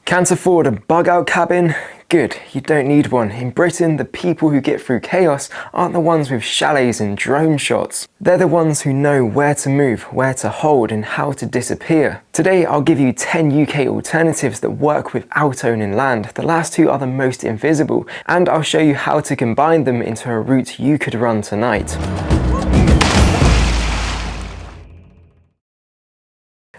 Can't afford a bug out cabin? Good, you don't need one. In Britain, the people who get through chaos aren't the ones with chalets and drone shots. They're the ones who know where to move, where to hold, and how to disappear. Today, I'll give you 10 UK alternatives that work without owning land. The last two are the most invisible, and I'll show you how to combine them into a route you could run tonight.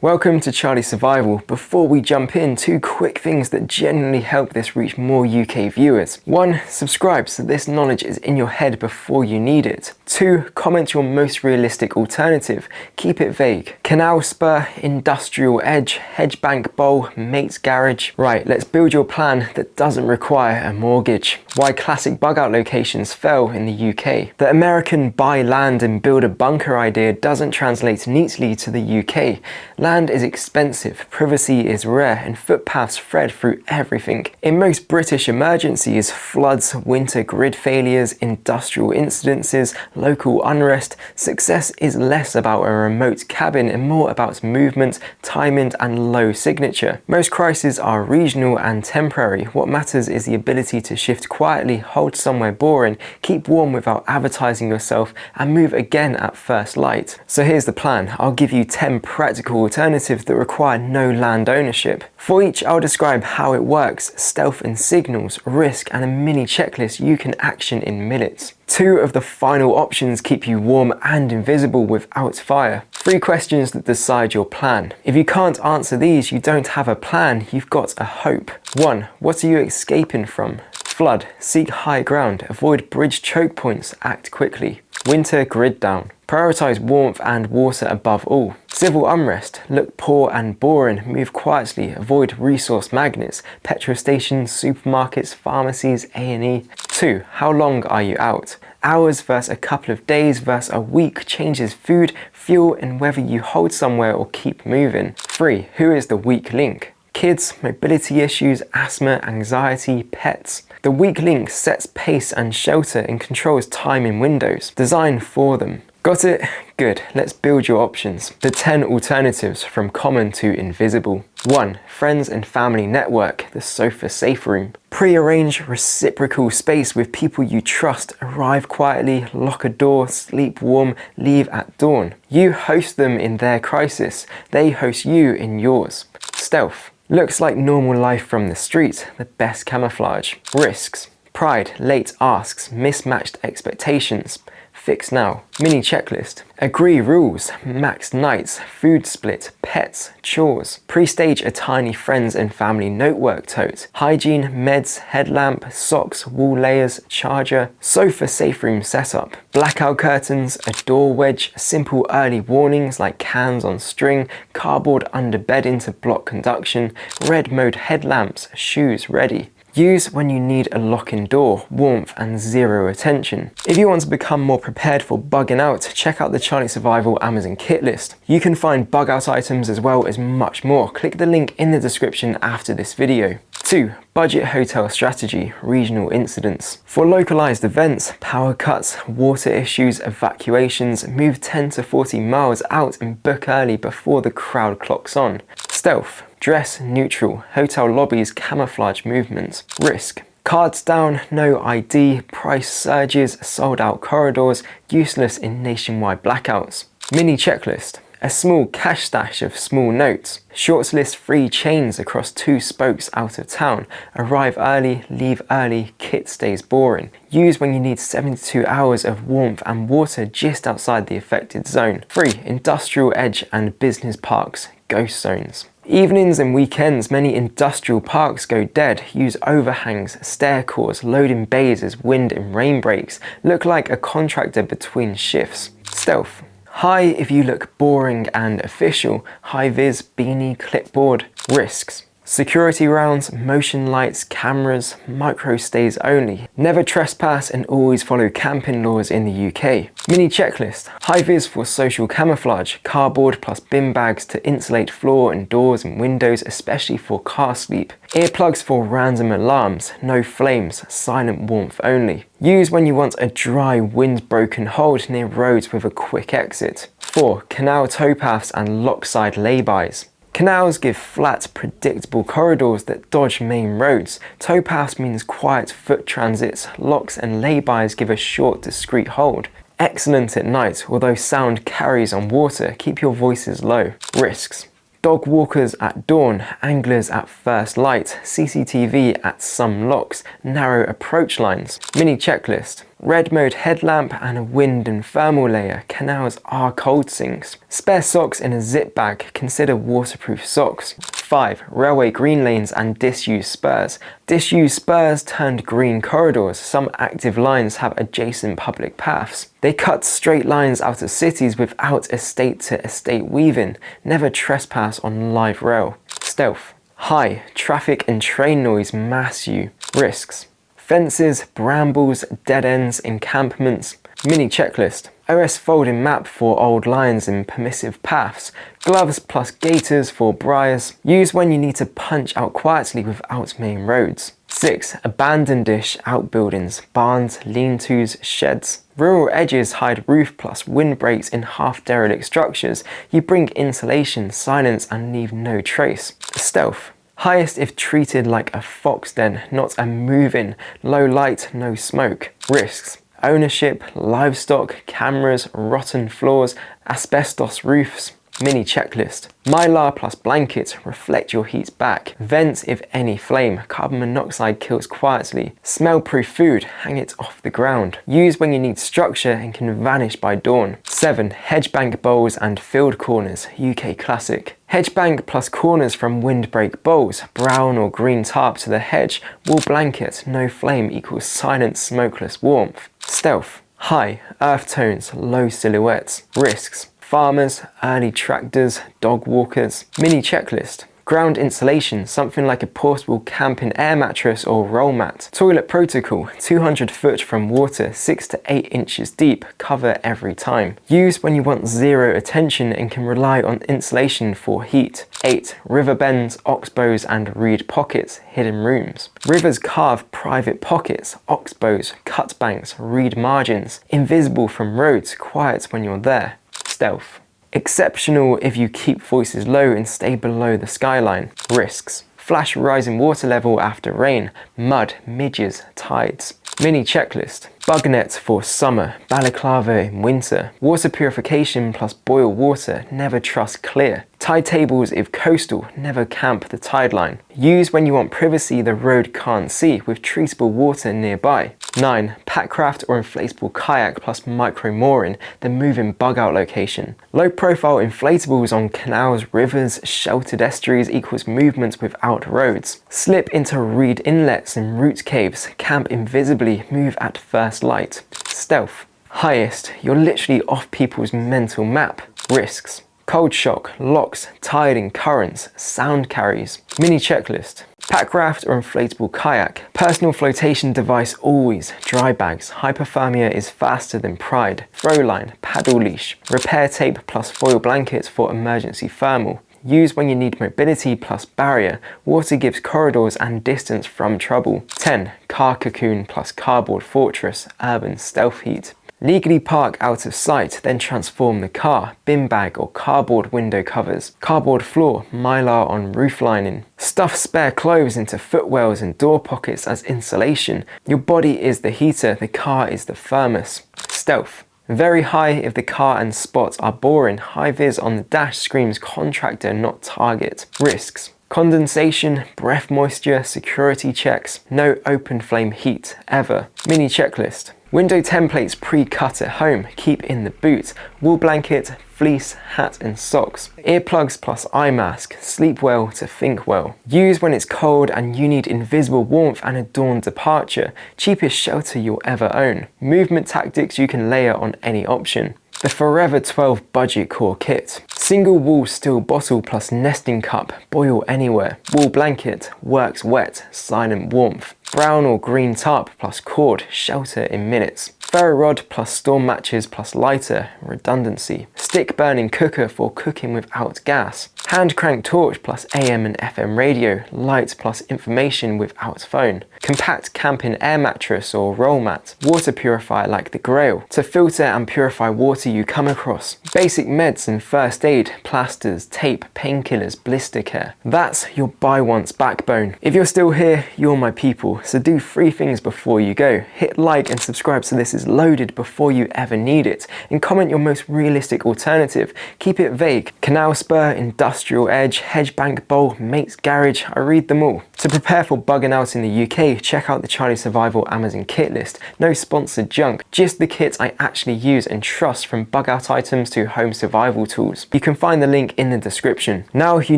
Welcome to Charlie Survival. Before we jump in, two quick things that genuinely help this reach more UK viewers. 1. Subscribe so this knowledge is in your head before you need it. 2. Comment your most realistic alternative. Keep it vague. Canal spur, industrial edge, Hedgebank bowl, mate's garage. Right, let's build your plan that doesn't require a mortgage. Why classic bug out locations fell in the UK. The American buy land and build a bunker idea doesn't translate neatly to the UK. Land is expensive, privacy is rare, and footpaths thread through everything. In most British emergencies, floods, winter grid failures, industrial incidences, local unrest, success is less about a remote cabin and more about movement, timing, and low signature. Most crises are regional and temporary. What matters is the ability to shift quietly, hold somewhere boring, keep warm without advertising yourself, and move again at first light. So here's the plan. I'll give you 10 practical alternatives that require no land ownership. For each, I'll describe how it works, stealth and signals, risk, and a mini checklist you can action in minutes. 2 of the final options keep you warm and invisible without fire. 3 questions that decide your plan. If you can't answer these, you don't have a plan, you've got a hope. 1. What are you escaping from? Flood. Seek high ground. Avoid bridge choke points. Act quickly. Winter grid down. Prioritize warmth and water above all. Civil unrest. Look poor and boring. Move quietly. Avoid resource magnets. Petrol stations, supermarkets, pharmacies, A&E. 2. How long are you out? Hours versus a couple of days versus a week changes food, fuel, and whether you hold somewhere or keep moving. 3. Who is the weak link? Kids, mobility issues, asthma, anxiety, pets. The weak link sets pace and shelter and controls time in windows. Design for them. Got it? Good. Let's build your options. The 10 alternatives from common to invisible. 1. Friends and family network, the sofa safe room. Pre-arrange reciprocal space with people you trust. Arrive quietly, lock a door, sleep warm, leave at dawn. You host them in their crisis. They host you in yours. Stealth. Looks like normal life from the street, the best camouflage. Risks. Pride, late asks, mismatched expectations. Fix now. Mini checklist. Agree rules. Max nights. Food split. Pets. Chores. Pre-stage a tiny friends and family notebook tote. Hygiene, meds, headlamp, socks, wall layers, charger. Sofa safe room setup. Blackout curtains. A door wedge. Simple early warnings like cans on string. Cardboard under bedding to block conduction. Red mode headlamps. Shoes ready. Use when you need a lock-in door, warmth, and zero attention. If you want to become more prepared for bugging out, check out the Charlie Survival Amazon kit list. You can find bug out items as well as much more. Click the link in the description after this video. 2. Budget hotel strategy, regional incidents. For localized events, power cuts, water issues, evacuations, move 10 to 40 miles out and book early before the crowd clocks on. Stealth. Dress neutral, hotel lobbies, camouflage movements. Risk. Cards down, no ID, price surges, sold out corridors, useless in nationwide blackouts. Mini checklist. A small cash stash of small notes. Shortlist 3 chains across 2 spokes out of town. Arrive early, leave early, kit stays boring. Use when you need 72 hours of warmth and water just outside the affected zone. 3. Industrial edge and business parks, ghost zones. Evenings and weekends, many industrial parks go dead. Use overhangs, stair cores, loading bays as wind and rain breaks. Look like a contractor between shifts. Stealth. High if you look boring and official. High vis, beanie, clipboard. Risks. Security rounds, motion lights, cameras, micro stays only. Never trespass and always follow camping laws in the UK. Mini checklist. High vis for social camouflage. Cardboard plus bin bags to insulate floor and doors and windows, especially for car sleep. Earplugs for random alarms. No flames, silent warmth only. Use when you want a dry, wind-broken hold near roads with a quick exit. 4. Canal towpaths and lockside laybys. Canals give flat, predictable corridors that dodge main roads. Towpaths means quiet foot transits. Locks and laybys give a short, discreet hold. Excellent at night, although sound carries on water. Keep your voices low. Risks. Dog walkers at dawn, anglers at first light, CCTV at some locks, narrow approach lines. Mini checklist. Red mode headlamp and a wind and thermal layer. Canals are cold sinks. Spare socks in a zip bag. Consider waterproof socks. 5. Railway green lanes and disused spurs. Disused spurs turned green corridors. Some active lines have adjacent public paths. They cut straight lines out of cities without estate to estate weaving. Never trespass on live rail. Stealth. High. Traffic and train noise mass you. Risks. Fences, brambles, dead ends, encampments. Mini checklist. OS folding map for old lines and permissive paths. Gloves plus gaiters for briars. Use when you need to punch out quietly without main roads. 6. Abandoned-ish outbuildings, barns, lean-tos, sheds. Rural edges hide roof plus windbreaks in half-derelict structures. You bring insulation, silence, and leave no trace. Stealth. Highest if treated like a fox den, not a move-in. Low light, no smoke. Risks. Ownership, livestock, cameras, rotten floors, asbestos roofs. Mini checklist. Mylar plus blanket, reflect your heat back. Vent if any flame, carbon monoxide kills quietly. Smell-proof food, hang it off the ground. Use when you need structure and can vanish by dawn. 7. Hedgebank bowls and field corners, UK classic. Hedgebank plus corners from windbreak bowls, brown or green tarp to the hedge, wool blanket, no flame equals silent smokeless warmth. Stealth. High, earth tones, low silhouettes. Risks. Farmers, early tractors, dog walkers. Mini checklist. Ground insulation, something like a portable camping air mattress or roll mat. Toilet protocol, 200 foot from water, 6 to 8 inches deep, cover every time. Use when you want zero attention and can rely on insulation for heat. 8. River bends, oxbows and reed pockets, hidden rooms. Rivers carve private pockets, oxbows, cut banks, reed margins. Invisible from roads, quiet when you're there. Stealth. Exceptional if you keep voices low and stay below the skyline. Risks. Flash rising water level after rain, mud, midges, tides. Mini checklist. Bug nets for summer, balaclava in winter. Water purification plus boil water, never trust clear. Tide tables if coastal, never camp the tide line. Use when you want privacy the road can't see with treatable water nearby. 9. Packraft or inflatable kayak plus micro mooring, the moving bug out location. Low profile inflatables on canals, rivers, sheltered estuaries equals movement without roads. Slip into reed inlets and root caves, camp invisibly, move at first light. Stealth. Highest, you're literally off people's mental map. Risks. Cold shock, locks, tiding, currents, sound carries. Mini checklist. Packraft or inflatable kayak. Personal flotation device always. Dry bags. Hypothermia is faster than pride. Throw line, paddle leash. Repair tape plus foil blankets for emergency thermal. Use when you need mobility plus barrier. Water gives corridors and distance from trouble. 10. Car cocoon plus cardboard fortress, urban stealth heat. Legally park out of sight, then transform the car, bin bag or cardboard window covers. Cardboard floor, mylar on roof lining. Stuff spare clothes into footwells and door pockets as insulation. Your body is the heater, the car is the thermos. Stealth. Very high if the car and spots are boring. High vis on the dash screams contractor, not target. Risks. Condensation, breath moisture, security checks. No open flame heat, ever. Mini checklist. Window templates pre-cut at home, keep in the boot. Wool blanket, fleece, hat and socks. Earplugs plus eye mask, sleep well to think well. Use when it's cold and you need invisible warmth and a dawn departure. Cheapest shelter you'll ever own. Movement tactics you can layer on any option. The Forever 12 Budget Core Kit. Single wool steel bottle plus nesting cup, boil anywhere. Wool blanket, works wet, silent warmth. Brown or green tarp plus cord, shelter in minutes. Ferro rod plus storm matches plus lighter, redundancy. Stick burning cooker for cooking without gas. hand crank torch plus AM and FM radio, light plus information without phone, compact camping air mattress or roll mat, water purifier like the Grail to filter and purify water you come across, basic meds and first aid, plasters, tape, painkillers, blister care. That's your buy once backbone. If you're still here, you're my people, so do 3 things before you go. Hit like and subscribe so this is loaded before you ever need it, and comment your most realistic alternative. Keep it vague. Canal Spur, Industrial Edge, Hedgebank Bowl, Mate's Garage, I read them all. To prepare for bugging out in the UK, check out the Charlie Survival Amazon kit list. No sponsored junk, just the kits I actually use and trust, from bug out items to home survival tools. You can find the link in the description. Now you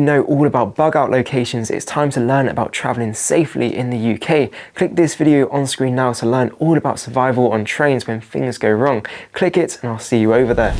know all about bug out locations, it's time to learn about travelling safely in the UK. Click this video on screen now to learn all about survival on trains when things go wrong. Click it and I'll see you over there.